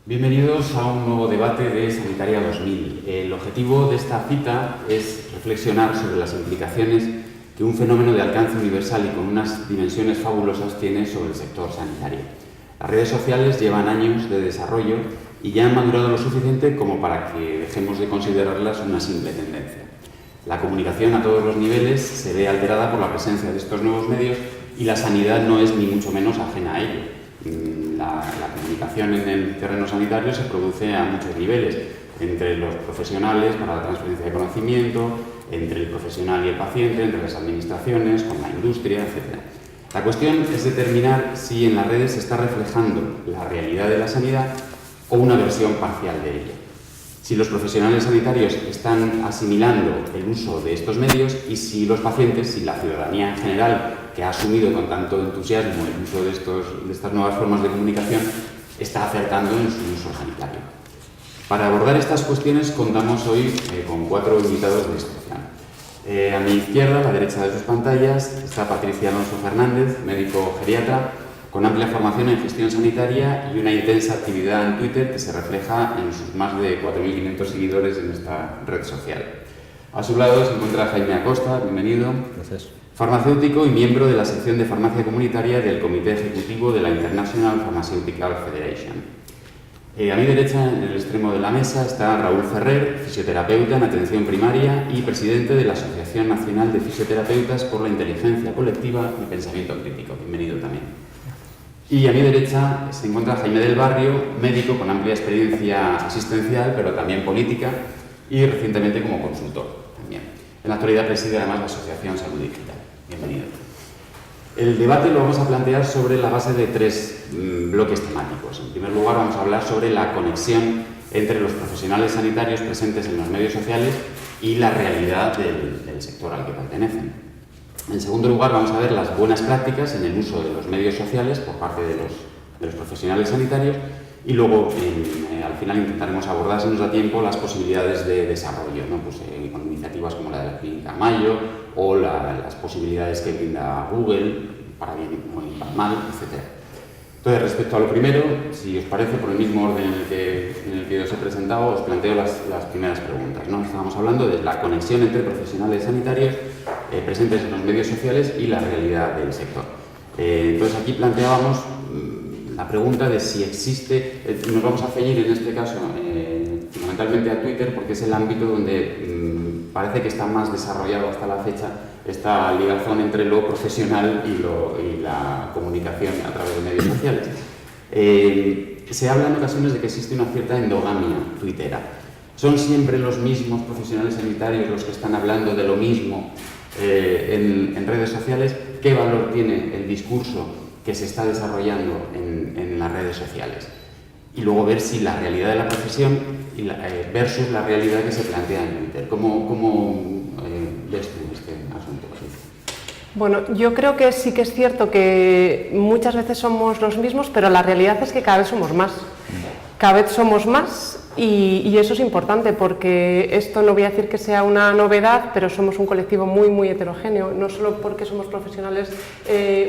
Bienvenidos a un nuevo debate de Sanitaria 2000. El objetivo de esta cita es reflexionar sobre las implicaciones que un fenómeno de alcance universal y con unas dimensiones fabulosas tiene sobre el sector sanitario. Las redes sociales llevan años de desarrollo y ya han madurado lo suficiente como para que dejemos de considerarlas una simple tendencia. La comunicación a todos los niveles se ve alterada por la presencia de estos nuevos medios y la sanidad no es ni mucho menos ajena a ello. La comunicación en el terreno sanitario se produce a muchos niveles, entre los profesionales para la transferencia de conocimiento, entre el profesional y el paciente, entre las administraciones, con la industria, etc. La cuestión es determinar si en las redes se está reflejando la realidad de la sanidad o una versión parcial de ella. Si los profesionales sanitarios están asimilando el uso de estos medios y si los pacientes, si la ciudadanía en general, que ha asumido con tanto entusiasmo el uso de estas nuevas formas de comunicación, está acertando en su uso sanitario. Para abordar estas cuestiones contamos hoy con 4 invitados de excepción. A mi izquierda, a la derecha de sus pantallas, está Patricia Alonso Fernández, médico geriatra, con amplia formación en gestión sanitaria y una intensa actividad en Twitter que se refleja en sus más de 4.500 seguidores en esta red social. A su lado se encuentra Jaime Acosta, bienvenido. Gracias. Farmacéutico y miembro de la sección de farmacia comunitaria del Comité Ejecutivo de la International Pharmaceutical Federation. A mi derecha, en el extremo de la mesa, está Raúl Ferrer, fisioterapeuta en atención primaria y presidente de la Asociación Nacional de Fisioterapeutas por la Inteligencia Colectiva y Pensamiento Crítico. Bienvenido también. Y a mi derecha se encuentra Jaime del Barrio, médico con amplia experiencia asistencial, pero también política, y recientemente como consultor también. En la actualidad preside además la Asociación Salud Digital. Bienvenido. El debate lo vamos a plantear sobre la base de 3 bloques temáticos. En primer lugar, vamos a hablar sobre la conexión entre los profesionales sanitarios presentes en los medios sociales y la realidad del sector al que pertenecen. En segundo lugar, vamos a ver las buenas prácticas en el uso de los medios sociales por parte de los profesionales sanitarios y luego, al final, intentaremos abordar, si nos da tiempo, las posibilidades de desarrollo, ¿no? Con iniciativas como la de la Clínica Mayo o las posibilidades que brinda Google, para bien y para mal, etc. Entonces, respecto a lo primero, si os parece, por el mismo orden en el que os he presentado, os planteo las primeras preguntas, ¿no? Estábamos hablando de la conexión entre profesionales sanitarios presentes en los medios sociales y la realidad del sector. Entonces, aquí planteábamos la pregunta de si existe, nos vamos a ceñir en este caso fundamentalmente a Twitter, porque es el ámbito donde parece que está más desarrollado hasta la fecha esta ligazón entre lo profesional y la comunicación a través de medios sociales. Se habla en ocasiones de que existe una cierta endogamia tuitera. ¿Son siempre los mismos profesionales sanitarios los que están hablando de lo mismo en redes sociales? ¿Qué valor tiene el discurso que se está desarrollando en las redes sociales? Y luego ver si la realidad de la profesión versus la realidad que se plantea en Twitter. ¿Cómo ves tú este asunto? Bueno, yo creo que sí que es cierto que muchas veces somos los mismos, pero la realidad es que cada vez somos más. Cada vez somos más y eso es importante porque esto no voy a decir que sea una novedad, pero somos un colectivo muy, muy heterogéneo, no solo porque somos profesionales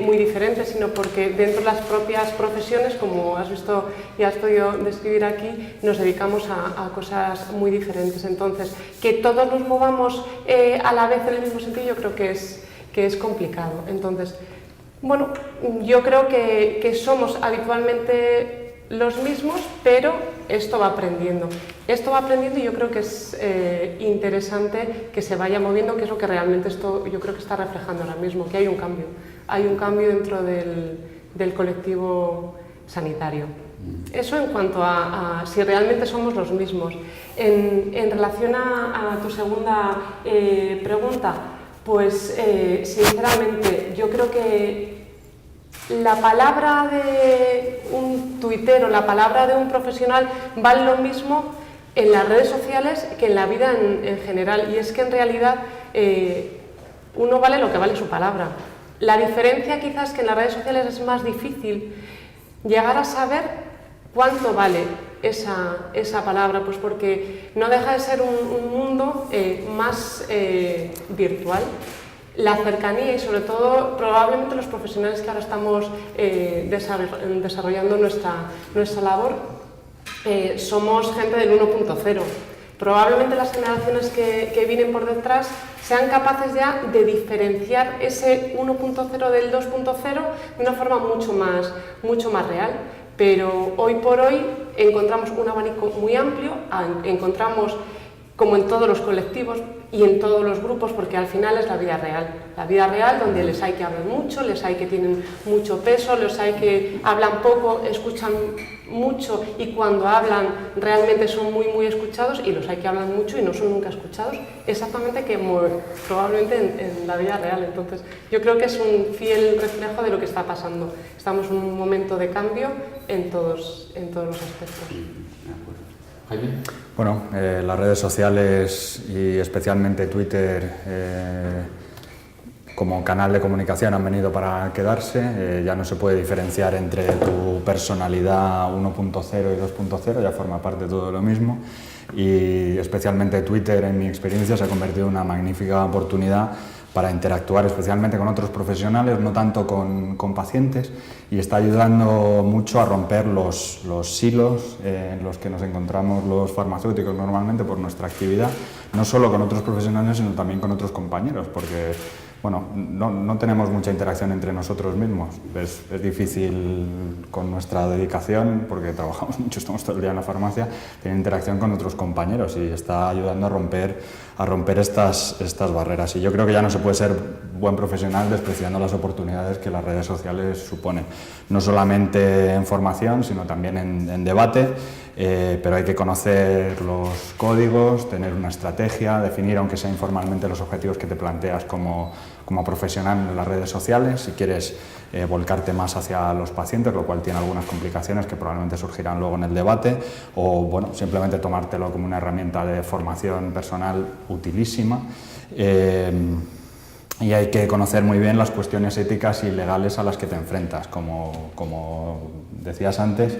muy diferentes, sino porque dentro de las propias profesiones, como has visto y has podido describir aquí, nos dedicamos a cosas muy diferentes. Entonces, que todos nos movamos a la vez en el mismo sentido, yo creo que es complicado. Entonces, bueno, yo creo que somos habitualmente los mismos, pero esto va aprendiendo. Esto va aprendiendo y yo creo que es interesante que se vaya moviendo, que es lo que realmente esto yo creo que está reflejando ahora mismo, que hay un cambio. Hay un cambio dentro del colectivo sanitario. Eso en cuanto a si realmente somos los mismos. En relación a tu segunda pregunta, pues sinceramente yo creo que la palabra de un tuitero, la palabra de un profesional vale lo mismo en las redes sociales que en la vida en general, y es que en realidad uno vale lo que vale su palabra. La diferencia quizás es que en las redes sociales es más difícil llegar a saber cuánto vale esa palabra, pues porque no deja de ser un mundo más virtual. La cercanía y sobre todo probablemente los profesionales que ahora estamos desarrollando nuestra labor somos gente del 1.0. Probablemente las generaciones que vienen por detrás sean capaces ya de diferenciar ese 1.0 del 2.0 de una forma mucho más real. Pero hoy por hoy encontramos un abanico muy amplio, encontramos, como en todos los colectivos y en todos los grupos, porque al final es la vida real donde les hay que hablan mucho, les hay que tienen mucho peso, les hay que hablan poco, escuchan mucho y cuando hablan realmente son muy escuchados, y los hay que hablan mucho y no son nunca escuchados, exactamente como probablemente en la vida real. Entonces yo creo que es un fiel reflejo de lo que está pasando. Estamos en un momento de cambio en todos los aspectos. Jaime. Bueno, las redes sociales y especialmente Twitter como canal de comunicación han venido para quedarse. Ya no se puede diferenciar entre tu personalidad 1.0 y 2.0, ya forma parte de todo lo mismo. Y especialmente Twitter, en mi experiencia, se ha convertido en una magnífica oportunidad para interactuar especialmente con otros profesionales, no tanto con pacientes, y está ayudando mucho a romper los silos en los que nos encontramos los farmacéuticos normalmente por nuestra actividad, no solo con otros profesionales, sino también con otros compañeros, porque bueno, no tenemos mucha interacción entre nosotros mismos. Es difícil con nuestra dedicación, porque trabajamos mucho, estamos todo el día en la farmacia, tener interacción con otros compañeros, y está ayudando a romper estas barreras. Y yo creo que ya no se puede ser buen profesional despreciando las oportunidades que las redes sociales suponen, no solamente en formación, sino también en debate. Pero hay que conocer los códigos, tener una estrategia, definir, aunque sea informalmente, los objetivos que te planteas como profesional en las redes sociales. Si quieres volcarte más hacia los pacientes, lo cual tiene algunas complicaciones que probablemente surgirán luego en el debate, o bueno, simplemente tomártelo como una herramienta de formación personal utilísima. Y hay que conocer muy bien las cuestiones éticas y legales a las que te enfrentas. Como decías antes,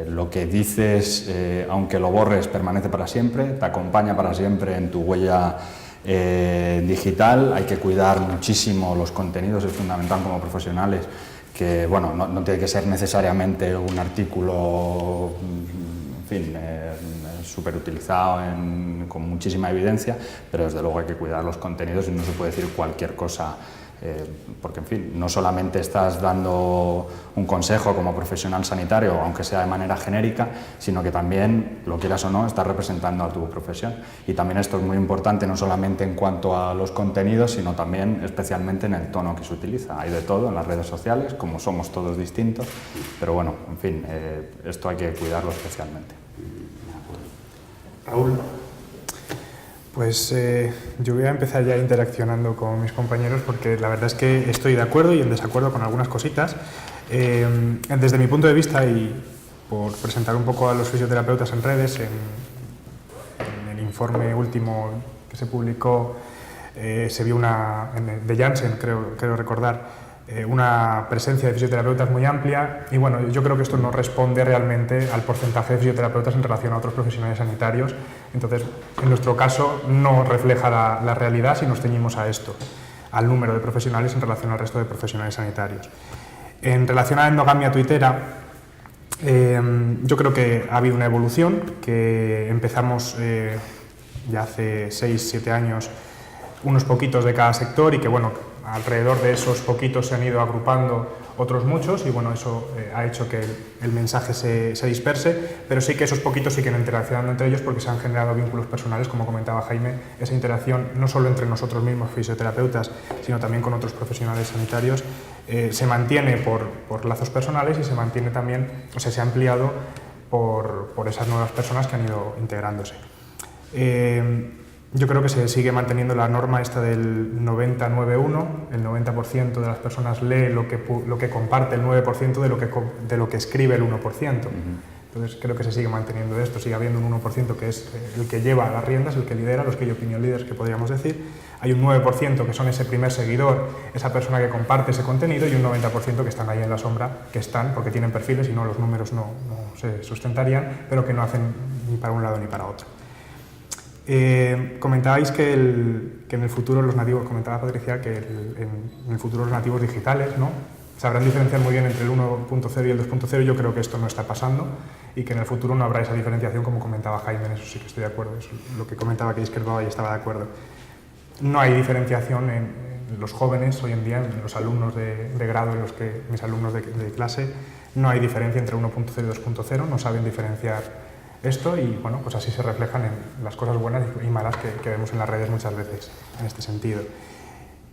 lo que dices, aunque lo borres, permanece para siempre, te acompaña para siempre en tu huella digital. Hay que cuidar muchísimo los contenidos, es fundamental como profesionales, que bueno, no tiene que ser necesariamente un artículo, en fin, súper utilizado con muchísima evidencia, pero desde luego hay que cuidar los contenidos y no se puede decir cualquier cosa. Porque, en fin, no solamente estás dando un consejo como profesional sanitario, aunque sea de manera genérica, sino que también, lo quieras o no, estás representando a tu profesión. Y también esto es muy importante, no solamente en cuanto a los contenidos, sino también especialmente en el tono que se utiliza. Hay de todo en las redes sociales, como somos todos distintos, pero bueno, en fin, esto hay que cuidarlo especialmente. Raúl. Pues yo voy a empezar ya interaccionando con mis compañeros, porque la verdad es que estoy de acuerdo y en desacuerdo con algunas cositas. Desde mi punto de vista, y por presentar un poco a los fisioterapeutas en redes, en el informe último que se publicó, se vio de Janssen, creo recordar, una presencia de fisioterapeutas muy amplia, y bueno, yo creo que esto no responde realmente al porcentaje de fisioterapeutas en relación a otros profesionales sanitarios. Entonces, en nuestro caso no refleja la realidad si nos ceñimos a esto, al número de profesionales en relación al resto de profesionales sanitarios. En relación a la endogamia tuitera, yo creo que ha habido una evolución, que empezamos ya hace 6-7 años, unos poquitos de cada sector, y que bueno, alrededor de esos poquitos se han ido agrupando otros muchos, y bueno, eso ha hecho que el mensaje se disperse, pero sí que esos poquitos siguen interaccionando entre ellos, porque se han generado vínculos personales, como comentaba Jaime. Esa interacción, no solo entre nosotros mismos, fisioterapeutas, sino también con otros profesionales sanitarios, se mantiene por lazos personales, y se mantiene también, o sea, se ha ampliado por esas nuevas personas que han ido integrándose. Yo creo que se sigue manteniendo la norma esta del 90-9-1, el 90% de las personas lee lo que comparte el 9% de lo que escribe el 1%. Entonces creo que se sigue manteniendo esto, sigue habiendo un 1% que es el que lleva las riendas, el que lidera, los key opinion leaders que podríamos decir. Hay un 9% que son ese primer seguidor, esa persona que comparte ese contenido, y un 90% que están ahí en la sombra, que están porque tienen perfiles y no, los números no se sustentarían, pero que no hacen ni para un lado ni para otro. Comentabais que en el futuro los nativos, comentaba Patricia, que en el futuro los nativos digitales, ¿no? sabrán diferenciar muy bien entre el 1.0 y el 2.0. Yo creo que esto no está pasando y que en el futuro no habrá esa diferenciación como comentaba Jaime, en eso sí que estoy de acuerdo, eso es lo que comentaba que discrepaba y estaba de acuerdo. No hay diferenciación en los jóvenes hoy en día, en los alumnos de grado, en los que mis alumnos de clase, no hay diferencia entre 1.0 y 2.0, no saben diferenciar esto y bueno, pues así se reflejan en las cosas buenas y malas que vemos en las redes muchas veces en este sentido.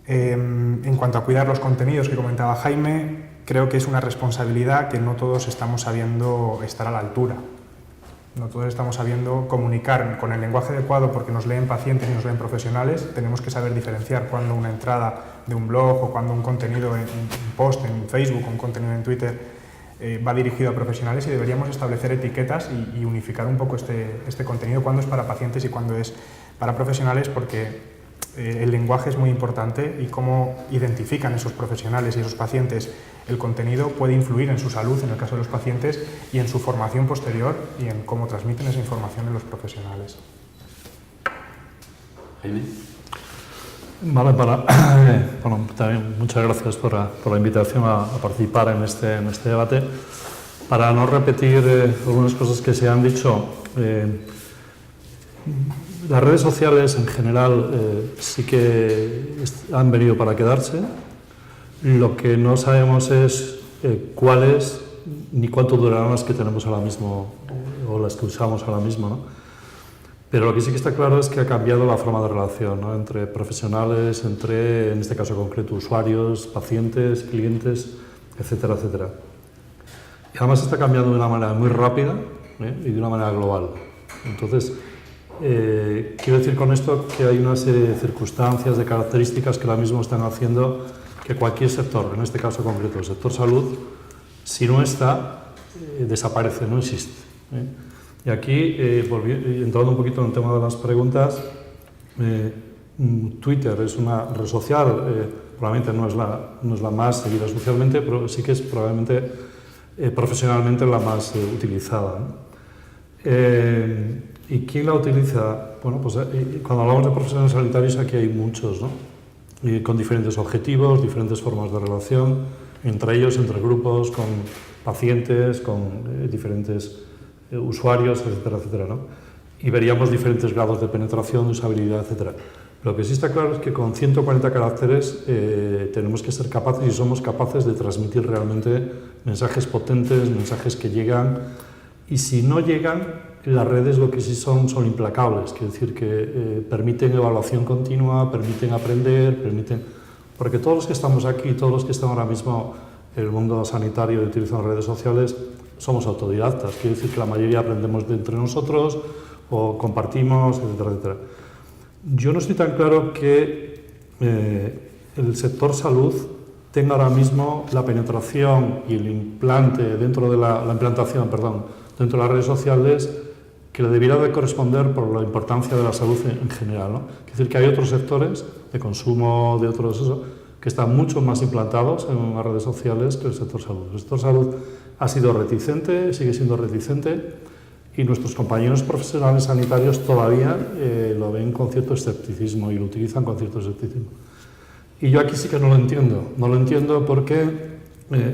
En cuanto a cuidar los contenidos que comentaba Jaime, creo que es una responsabilidad que no todos estamos sabiendo estar a la altura. No todos estamos sabiendo comunicar con el lenguaje adecuado porque nos leen pacientes y nos leen profesionales. Tenemos que saber diferenciar cuando una entrada de un blog o cuando un contenido en un post en Facebook o un contenido en Twitter va dirigido a profesionales y deberíamos establecer etiquetas y unificar un poco este contenido, cuándo es para pacientes y cuándo es para profesionales, porque el lenguaje es muy importante y cómo identifican esos profesionales y esos pacientes el contenido puede influir en su salud, en el caso de los pacientes, y en su formación posterior y en cómo transmiten esa información en los profesionales. Jaime. Vale, bueno, también muchas gracias por la invitación a participar en este debate. Para no repetir algunas cosas que se han dicho, las redes sociales en general sí que han venido para quedarse. Lo que no sabemos es cuáles ni cuánto durarán las que tenemos ahora mismo o las que usamos ahora mismo, ¿no? Pero lo que sí que está claro es que ha cambiado la forma de relación, ¿no? Entre profesionales, entre, en este caso concreto, usuarios, pacientes, clientes, etcétera, etcétera. Y además está cambiando de una manera muy rápida y de una manera global. Entonces, quiero decir con esto que hay una serie de circunstancias, de características que ahora mismo están haciendo que cualquier sector, en este caso concreto el sector salud, si no está, desaparece, no existe. Y aquí, entrando un poquito en el tema de las preguntas, Twitter es una red social, probablemente no es la más seguida socialmente, pero sí que es probablemente profesionalmente la más utilizada, ¿no? ¿Y quién la utiliza? Bueno, pues cuando hablamos de profesionales sanitarios aquí hay muchos, ¿no? Con diferentes objetivos, diferentes formas de relación, entre ellos, entre grupos, con pacientes, con diferentes usuarios, etcétera, etcétera, ¿no? Y veríamos diferentes grados de penetración, de usabilidad, etcétera. Lo que sí está claro es que con 140 caracteres tenemos que ser capaces y somos capaces de transmitir realmente mensajes potentes, mensajes que llegan, y si no llegan, las redes lo que sí son implacables, quiere decir que permiten evaluación continua, permiten aprender, porque todos los que estamos aquí, todos los que están ahora mismo en el mundo sanitario y utilizan redes sociales, somos autodidactas, quiere decir que la mayoría aprendemos de entre nosotros o compartimos, etcétera, etcétera. Yo no estoy tan claro que el sector salud tenga ahora mismo la penetración y el implante dentro de la implantación, dentro de las redes sociales que le debiera de corresponder por la importancia de la salud en general, ¿no? Es decir, que hay otros sectores de consumo, de otros que están mucho más implantados en las redes sociales que el sector salud. El sector salud ha sido reticente, sigue siendo reticente, y nuestros compañeros profesionales sanitarios todavía lo ven con cierto escepticismo y lo utilizan con cierto escepticismo. Y yo aquí sí que no lo entiendo porque,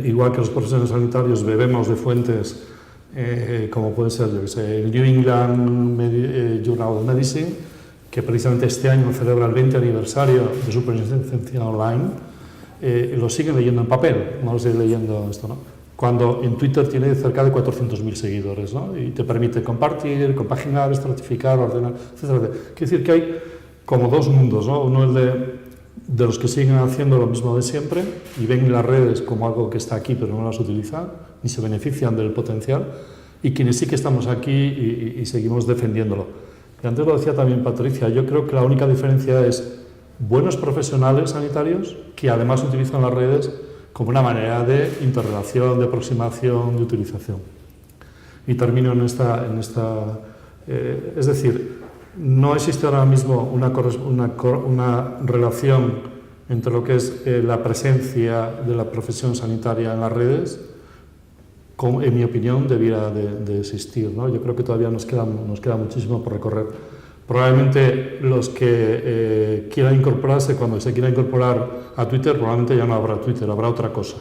igual que los profesionales sanitarios bebemos de fuentes como puede ser, yo que sé, el New England Journal of Medicine, que precisamente este año celebra el 20 aniversario de su presencia online, lo siguen leyendo en papel, no lo siguen leyendo esto, ¿no? Cuando en Twitter tiene cerca de 400.000 seguidores, ¿no? Y te permite compartir, compaginar, estratificar, ordenar, etcétera. Quiere decir que hay como dos mundos, ¿no? Uno el de los que siguen haciendo lo mismo de siempre y ven las redes como algo que está aquí pero no las utilizan ni se benefician del potencial, y quienes sí que estamos aquí y seguimos defendiéndolo. Y antes lo decía también Patricia, yo creo que la única diferencia es buenos profesionales sanitarios que además utilizan las redes como una manera de interrelación, de aproximación, de utilización. Y termino en esta es decir, no existe ahora mismo una relación entre lo que es la presencia de la profesión sanitaria en las redes, como, en mi opinión, debiera de existir, ¿no? Yo creo que todavía nos queda muchísimo por recorrer. Probablemente los que quieran incorporarse, cuando se quiera incorporar a Twitter, probablemente ya no habrá Twitter, habrá otra cosa.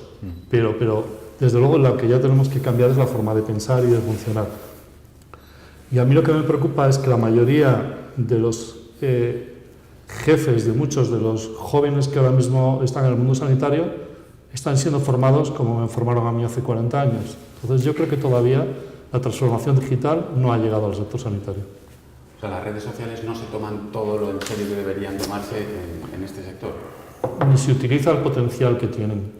pero desde luego lo que ya tenemos que cambiar es la forma de pensar y de funcionar. Y a mí lo que me preocupa es que la mayoría de los jefes de muchos de los jóvenes que ahora mismo están en el mundo sanitario están siendo formados como me formaron a mí hace 40 años. Entonces yo creo que todavía la transformación digital no ha llegado al sector sanitario. O sea, las redes sociales no se toman todo lo en serio que deberían tomarse en este sector. Ni se utiliza el potencial que tienen,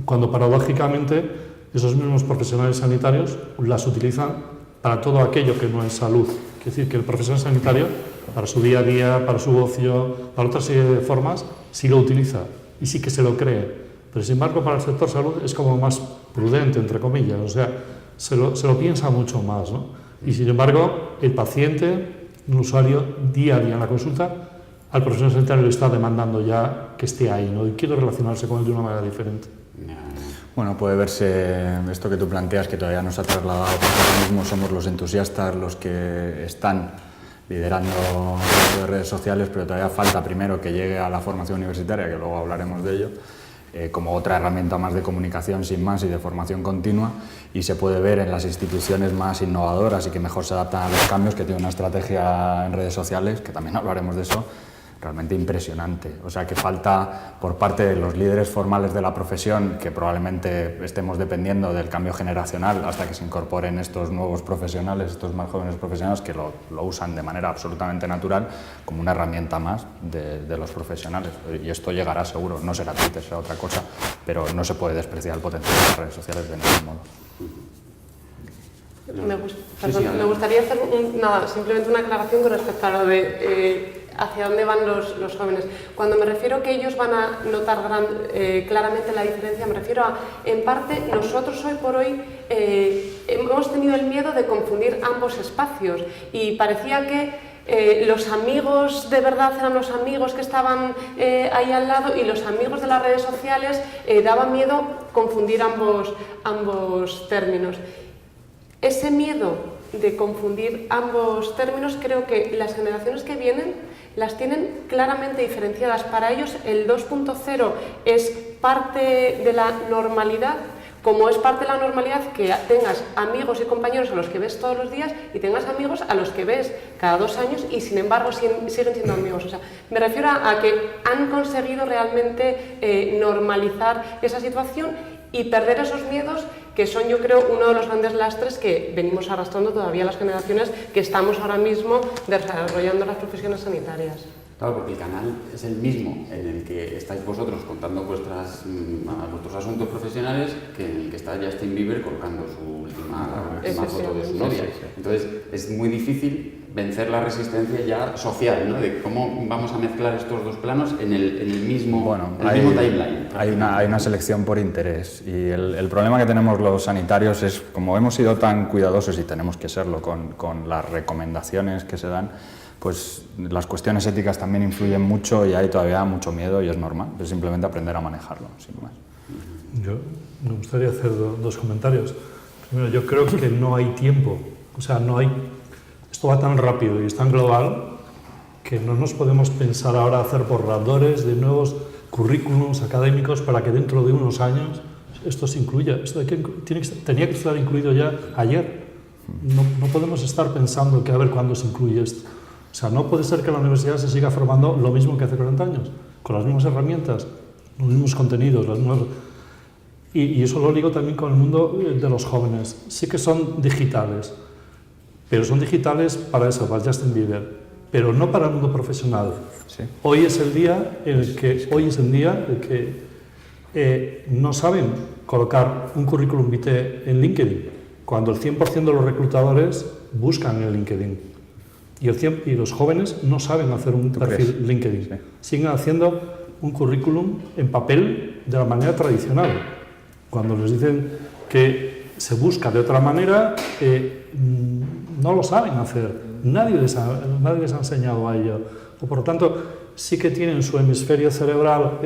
cuando paradójicamente esos mismos profesionales sanitarios las utilizan para todo aquello que no es salud. Es decir, que el profesional sanitario, para su día a día, para su ocio, para otra serie de formas, sí lo utiliza y sí que se lo cree. Pero sin embargo, para el sector salud es como más prudente, entre comillas, o sea, se lo piensa mucho más, ¿no? Y sin embargo, el paciente, un usuario, día a día en la consulta, al profesional sanitario le está demandando ya que esté ahí, ¿no? Y quiere relacionarse con él de una manera diferente. Bueno, puede verse esto que tú planteas, que todavía no se ha trasladado, porque ahora mismo somos los entusiastas los que están liderando de redes sociales, pero todavía falta primero que llegue a la formación universitaria, que luego hablaremos de ello, como otra herramienta más de comunicación sin más y de formación continua, y se puede ver en las instituciones más innovadoras y que mejor se adaptan a los cambios, que tienen una estrategia en redes sociales, que también hablaremos de eso, realmente impresionante. O sea, que falta por parte de los líderes formales de la profesión, que probablemente estemos dependiendo del cambio generacional hasta que se incorporen estos nuevos profesionales, estos más jóvenes profesionales que lo usan de manera absolutamente natural como una herramienta más de los profesionales. Y esto llegará seguro, no será Twitter, será otra cosa, pero no se puede despreciar el potencial de las redes sociales de ningún modo. Me gustaría hacer simplemente una aclaración con respecto a lo de hacia dónde van los jóvenes. Cuando me refiero que ellos van a notar claramente la diferencia, me refiero a, en parte, nosotros hoy por hoy hemos tenido el miedo de confundir ambos espacios y parecía que los amigos de verdad eran los amigos que estaban ahí al lado y los amigos de las redes sociales daba miedo confundir ambos términos. Ese miedo de confundir ambos términos creo que las generaciones que vienen las tienen claramente diferenciadas. Para ellos el 2.0 es parte de la normalidad, como es parte de la normalidad que tengas amigos y compañeros a los que ves todos los días y tengas amigos a los que ves cada 2 años y sin embargo siguen siendo amigos. O sea, me refiero a que han conseguido realmente normalizar esa situación y perder esos miedos que son, yo creo, uno de los grandes lastres que venimos arrastrando todavía las generaciones que estamos ahora mismo desarrollando las profesiones sanitarias. Claro, porque el canal es el mismo en el que estáis vosotros contando vuestros asuntos profesionales que en el que está Justin Bieber colgando su última foto de su novia. Entonces, es muy difícil vencer la resistencia ya social, ¿no? De cómo vamos a mezclar estos dos planos en el mismo timeline. Hay una selección por interés y el problema que tenemos los sanitarios es, como hemos sido tan cuidadosos y tenemos que serlo con las recomendaciones que se dan, pues las cuestiones éticas también influyen mucho y hay todavía mucho miedo y es normal, es simplemente aprender a manejarlo, sin más. Yo me gustaría hacer dos comentarios. Primero, yo creo que no hay tiempo, o sea, esto va tan rápido y es tan global que no nos podemos pensar ahora hacer borradores de nuevos currículums académicos para que dentro de unos años esto se incluya. Esto tenía que estar incluido ya ayer. No podemos estar pensando que a ver cuándo se incluye esto. O sea, no puede ser que la universidad se siga formando lo mismo que hace 40 años, con las mismas herramientas, los mismos contenidos, las mismas... Y eso lo ligo también con el mundo de los jóvenes. Sí que son digitales, pero son digitales para eso, para Justin Bieber, pero no para el mundo profesional. Sí. Hoy es el día en el que no saben colocar un currículum vitae en LinkedIn, cuando el 100% de los reclutadores buscan en LinkedIn. Y los jóvenes no saben hacer un perfil LinkedIn. Sí. Siguen haciendo un currículum en papel de la manera tradicional. Cuando les dicen que se busca de otra manera, no lo saben hacer. Nadie les ha enseñado a ello. O por lo tanto, sí que tienen su hemisferio cerebral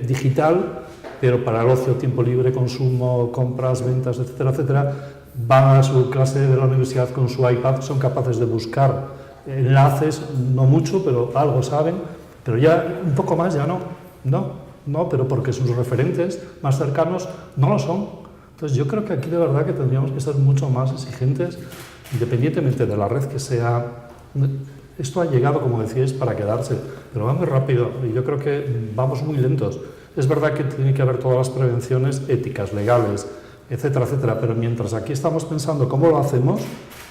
digital, pero para el ocio, tiempo libre, consumo, compras, ventas, etcétera, etcétera, van a su clase de la universidad con su iPad, son capaces de buscar enlaces, no mucho, pero algo saben, pero ya un poco más ya no. no, pero porque sus referentes más cercanos no lo son. Entonces yo creo que aquí de verdad que tendríamos que ser mucho más exigentes, independientemente de la red que sea. Esto ha llegado, como decíais, para quedarse, pero va muy rápido y yo creo que vamos muy lentos. Es verdad que tiene que haber todas las prevenciones éticas, legales, etcétera, etcétera, pero mientras aquí estamos pensando cómo lo hacemos,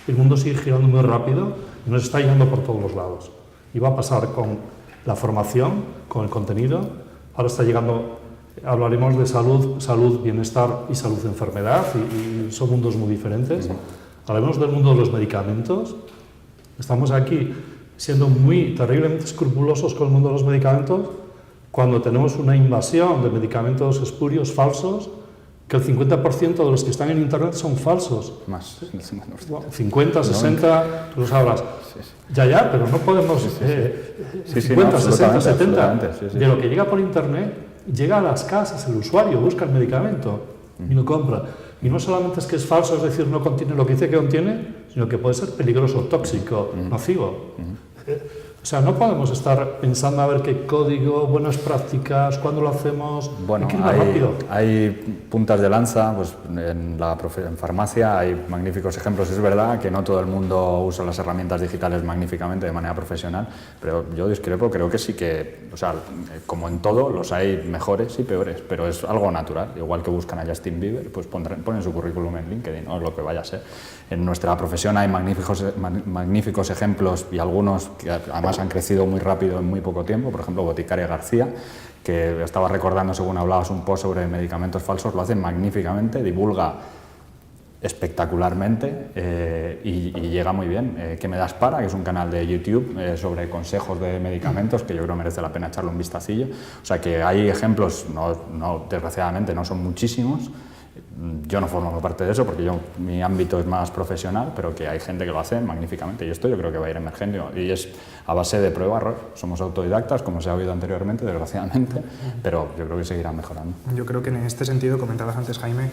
el mundo sigue girando muy rápido y nos está yendo por todos los lados. Y va a pasar con la formación, con el contenido. Ahora está llegando, hablaremos de salud, bienestar y salud enfermedad, y son mundos muy diferentes. Hablaremos del mundo de los medicamentos. Estamos aquí siendo muy terriblemente escrupulosos con el mundo de los medicamentos cuando tenemos una invasión de medicamentos espurios, falsos, que el 50% de los que están en Internet son falsos. Más, el 50%. 50, 60, tú lo sabrás. Ya, pero no podemos... 50, 60, 70 de lo que llega por Internet, llega a las casas, el usuario busca el medicamento y lo compra. Y no solamente es que es falso, es decir, no contiene lo que dice que contiene, sino que puede ser peligroso, tóxico, nocivo. O sea, no podemos estar pensando a ver qué código, buenas prácticas, cuándo lo hacemos. Bueno, hay que ir más rápido. Hay puntas de lanza, pues en farmacia hay magníficos ejemplos. Es verdad que no todo el mundo usa las herramientas digitales magníficamente de manera profesional, pero yo discrepo, creo que sí que, o sea, como en todo, los hay mejores y peores, pero es algo natural. Igual que buscan a Justin Bieber, pues ponen su currículum en LinkedIn, o lo que vaya a ser. En nuestra profesión hay magníficos ejemplos y algunos que además han crecido muy rápido en muy poco tiempo. Por ejemplo, Boticaria García, que estaba recordando según hablabas un post sobre medicamentos falsos, lo hace magníficamente, divulga espectacularmente y llega muy bien. ¿Qué me das para? Que es un canal de YouTube sobre consejos de medicamentos que yo creo merece la pena echarle un vistacillo. O sea que hay ejemplos, desgraciadamente no son muchísimos. Yo no formo parte de eso porque mi ámbito es más profesional, pero que hay gente que lo hace magníficamente y esto yo creo que va a ir emergiendo y es a base de prueba-error. Somos autodidactas, como se ha oído anteriormente, desgraciadamente, pero yo creo que seguirá mejorando. Yo creo que en este sentido, comentabas antes, Jaime,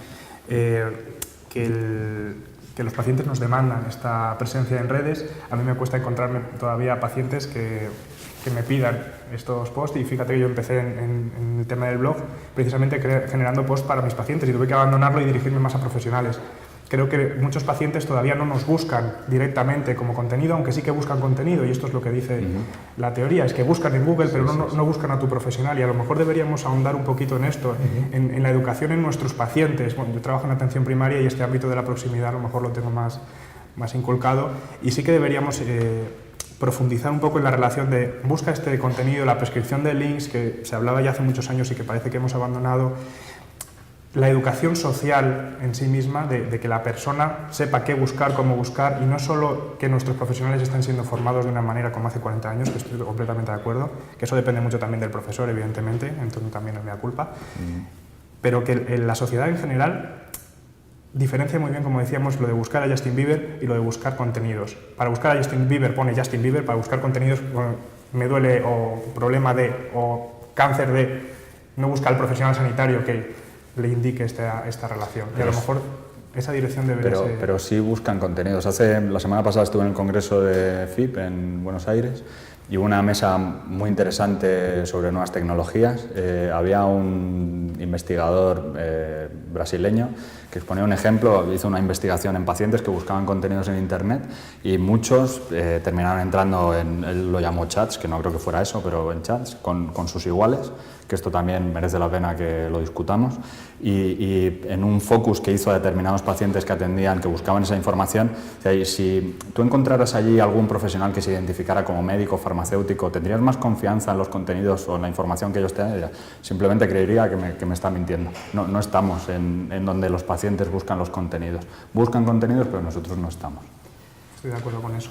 que los pacientes nos demandan esta presencia en redes. A mí me cuesta encontrarme todavía pacientes que me pidan estos posts y fíjate que yo empecé en el tema del blog precisamente generando posts para mis pacientes y tuve que abandonarlo y dirigirme más a profesionales. Creo que muchos pacientes todavía no nos buscan directamente como contenido, aunque sí que buscan contenido y esto es lo que dice la teoría, es que buscan en Google pero no buscan a tu profesional y a lo mejor deberíamos ahondar un poquito en esto, en la educación en nuestros pacientes. Bueno, yo trabajo en atención primaria y este ámbito de la proximidad a lo mejor lo tengo más inculcado y sí que deberíamos profundizar un poco en la relación de busca este contenido, la prescripción de links, que se hablaba ya hace muchos años y que parece que hemos abandonado, la educación social en sí misma, de que la persona sepa qué buscar, cómo buscar, y no solo que nuestros profesionales estén siendo formados de una manera como hace 40 años, que estoy completamente de acuerdo, que eso depende mucho también del profesor, evidentemente, entonces también es mea culpa, pero que la sociedad en general diferencia muy bien, como decíamos, lo de buscar a Justin Bieber y lo de buscar contenidos. Para buscar a Justin Bieber pone Justin Bieber, para buscar contenidos me duele o problema de o cáncer de, no busca al profesional sanitario que le indique esta relación. Y a lo mejor esa dirección debería ser... Pero sí buscan contenidos. La semana pasada estuve en el congreso de FIP en Buenos Aires y hubo una mesa muy interesante sobre nuevas tecnologías. Había un investigador brasileño que exponía un ejemplo, hizo una investigación en pacientes que buscaban contenidos en Internet y muchos terminaron entrando él lo llamó chats, que no creo que fuera eso, pero en chats con sus iguales, que esto también merece la pena que lo discutamos, y en un focus que hizo a determinados pacientes que atendían, que buscaban esa información, si tú encontraras allí algún profesional que se identificara como médico, farmacéutico, ¿tendrías más confianza en los contenidos o en la información que ellos te dan? Simplemente creería que me está mintiendo. No estamos en donde los pacientes buscan los contenidos. Buscan contenidos, pero nosotros no estamos. Estoy de acuerdo con eso.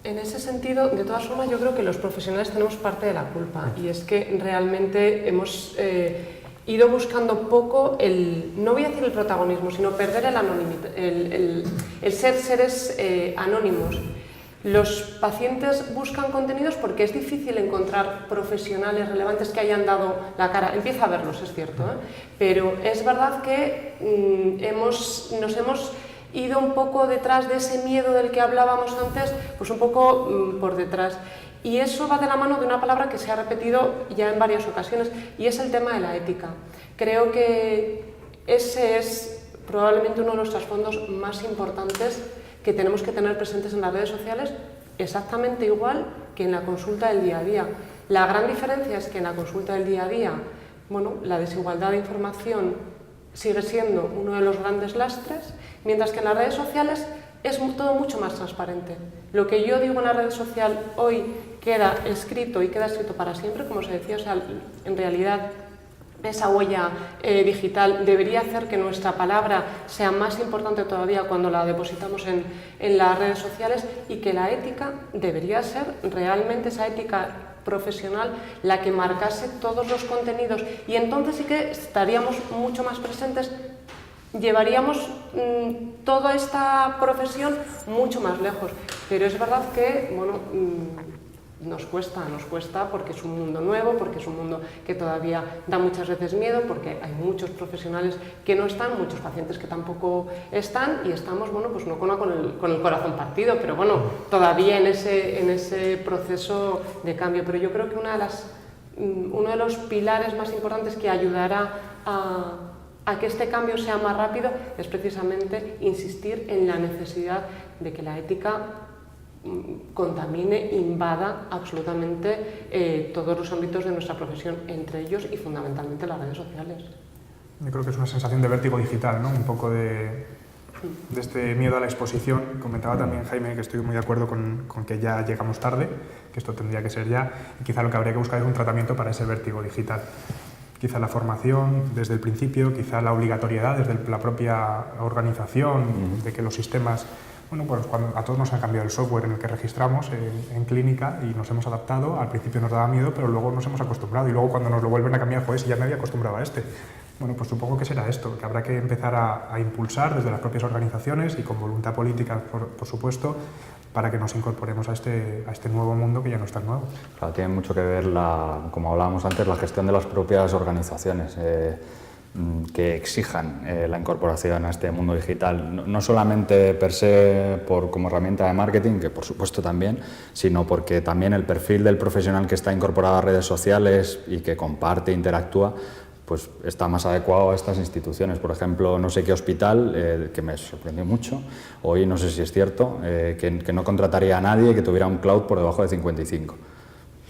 En ese sentido, de todas formas, yo creo que los profesionales tenemos parte de la culpa y es que realmente hemos ido buscando poco no voy a decir el protagonismo, sino perder el anonimato, el ser seres anónimos. Los pacientes buscan contenidos porque es difícil encontrar profesionales relevantes que hayan dado la cara. Empieza a verlos, es cierto, pero es verdad que nos hemos ido un poco detrás de ese miedo del que hablábamos antes, pues un poco por detrás. Y eso va de la mano de una palabra que se ha repetido ya en varias ocasiones, y es el tema de la ética. Creo que ese es probablemente uno de los trasfondos más importantes que tenemos que tener presentes en las redes sociales, exactamente igual que en la consulta del día a día. La gran diferencia es que en la consulta del día a día, bueno, la desigualdad de información sigue siendo uno de los grandes lastres, mientras que en las redes sociales es todo mucho más transparente. Lo que yo digo en la red social hoy queda escrito y queda escrito para siempre, como se decía, o sea, en realidad esa huella digital debería hacer que nuestra palabra sea más importante todavía cuando la depositamos en las redes sociales, y que la ética debería ser realmente esa ética profesional la que marcase todos los contenidos, y entonces sí que estaríamos mucho más presentes, llevaríamos toda esta profesión mucho más lejos. Pero es verdad que, bueno, nos cuesta porque es un mundo nuevo, porque es un mundo que todavía da muchas veces miedo, porque hay muchos profesionales que no están, muchos pacientes que tampoco están, y estamos, bueno, pues no con el corazón partido, pero bueno, todavía en ese proceso de cambio. Pero yo creo que uno de los pilares más importantes que ayudará a que este cambio sea más rápido es precisamente insistir en la necesidad de que la ética contamine, invada absolutamente todos los ámbitos de nuestra profesión, entre ellos y fundamentalmente las redes sociales. Yo creo que es una sensación de vértigo digital, ¿no? Un poco de este miedo a la exposición. Comentaba también Jaime que estoy muy de acuerdo con que ya llegamos tarde, que esto tendría que ser ya, y quizá lo que habría que buscar es un tratamiento para ese vértigo digital. Quizá la formación desde el principio, quizá la obligatoriedad desde la propia organización, de que los sistemas... Bueno, pues cuando a todos nos ha cambiado el software en el que registramos en clínica y nos hemos adaptado, al principio nos daba miedo, pero luego nos hemos acostumbrado, y luego cuando nos lo vuelven a cambiar, joder, si ya me había acostumbrado a este. Bueno, pues supongo que será esto, que habrá que empezar a impulsar desde las propias organizaciones y con voluntad política, por supuesto, para que nos incorporemos a este nuevo mundo que ya no es tan nuevo. Claro, tiene mucho que ver, como hablábamos antes, la gestión de las propias organizaciones. Que exijan la incorporación a este mundo digital, no solamente per se como herramienta de marketing, que por supuesto también, sino porque también el perfil del profesional que está incorporado a redes sociales y que comparte, interactúa, pues está más adecuado a estas instituciones. Por ejemplo, no sé qué hospital, que me sorprendió mucho, hoy no sé si es cierto, que no contrataría a nadie que tuviera un cloud por debajo de 55.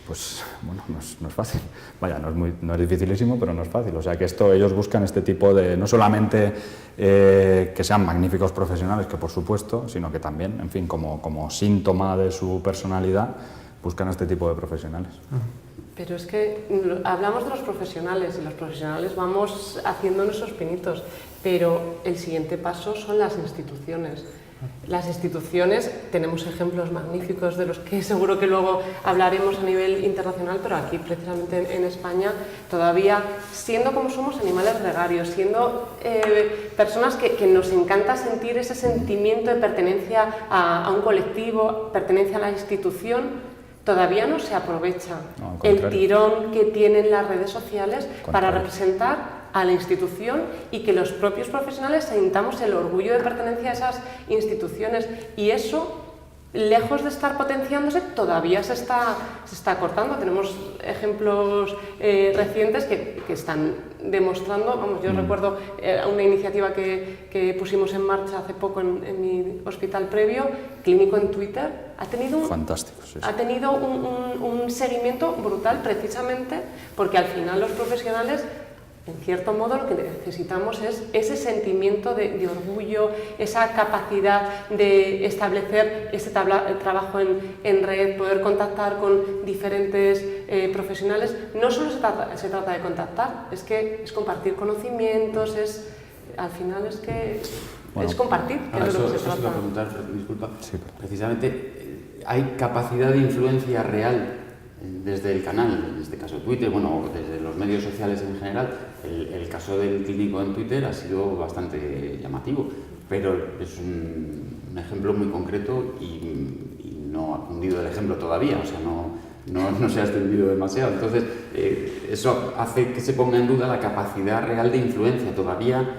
Pues bueno, no es fácil. Vaya, no es dificilísimo, pero no es fácil. O sea que ellos buscan este tipo de, no solamente que sean magníficos profesionales, que por supuesto, sino que también, en fin, como síntoma de su personalidad, buscan este tipo de profesionales. Pero es que hablamos de los profesionales, y los profesionales vamos haciendo nuestros pinitos, pero el siguiente paso son las instituciones. Las instituciones, tenemos ejemplos magníficos de los que seguro que luego hablaremos a nivel internacional, pero aquí precisamente en España todavía, siendo como somos animales gregarios, siendo personas que nos encanta sentir ese sentimiento de pertenencia a un colectivo, pertenencia a la institución, todavía no se aprovecha el tirón que tienen las redes sociales para representar a la institución y que los propios profesionales sintamos el orgullo de pertenencia a esas instituciones, y eso, lejos de estar potenciándose, todavía se está cortando. Tenemos ejemplos recientes que están demostrando, vamos, yo recuerdo una iniciativa que pusimos en marcha hace poco en mi hospital previo, Clínico en Twitter, ha tenido fantástico, sí. Ha tenido un seguimiento brutal, precisamente porque al final los profesionales, en cierto modo, lo que necesitamos es ese sentimiento de orgullo, esa capacidad de establecer ese trabajo en red, poder contactar con diferentes profesionales. No solo se trata de contactar, es que es compartir conocimientos, al final es que es compartir, que es lo que se trata. Iba a preguntar, disculpa, sí. Precisamente, ¿hay capacidad de influencia real desde el canal, en este caso Twitter, bueno, desde los medios sociales en general? El caso del clínico en Twitter ha sido bastante llamativo, pero es un ejemplo muy concreto y no ha cundido el ejemplo todavía, o sea, no se ha extendido demasiado. Entonces, eso hace que se ponga en duda la capacidad real de influencia. Todavía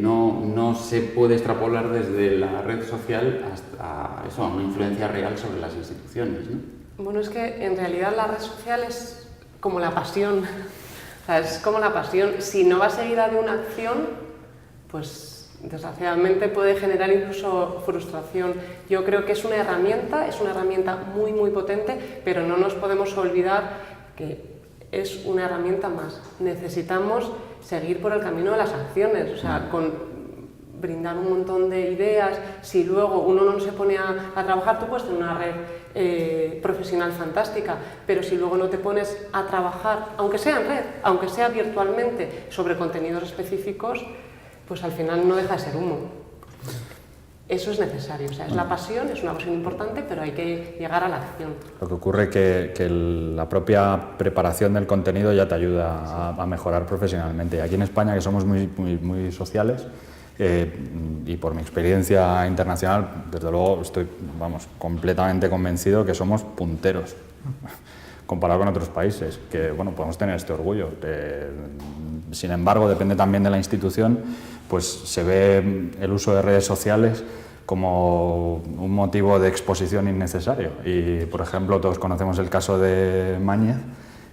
no se puede extrapolar desde la red social hasta a una influencia real sobre las instituciones, ¿no? Bueno, es que en realidad la red social es como la pasión. O sea, es como la pasión. Si no va seguida de una acción, pues desgraciadamente puede generar incluso frustración. Yo creo que es una herramienta muy, muy potente, pero no nos podemos olvidar que es una herramienta más. Necesitamos seguir por el camino de las acciones, o sea, brindar un montón de ideas. Si luego uno no se pone a trabajar, tú puedes tener una red profesional fantástica, pero si luego no te pones a trabajar, aunque sea en red, aunque sea virtualmente, sobre contenidos específicos, pues al final no deja de ser humo. Eso es necesario, o sea, es la pasión, es una pasión importante, pero hay que llegar a la acción. Lo que ocurre es que la propia preparación del contenido ya te ayuda a mejorar profesionalmente. Y aquí en España, que somos muy sociales, y por mi experiencia internacional, desde luego estoy completamente convencido que somos punteros comparado con otros países, que bueno, podemos tener este orgullo. Sin embargo, depende también de la institución, pues se ve el uso de redes sociales como un motivo de exposición innecesario. Y, por ejemplo, todos conocemos el caso de Mañez,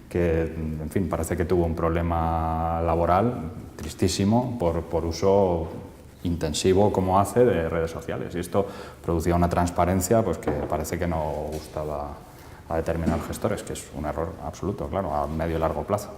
que, en fin, parece que tuvo un problema laboral tristísimo por uso intensivo, como hace, de redes sociales. Y esto producía una transparencia pues, que parece que no gustaba a determinados gestores, que es un error absoluto, claro, a medio y largo plazo.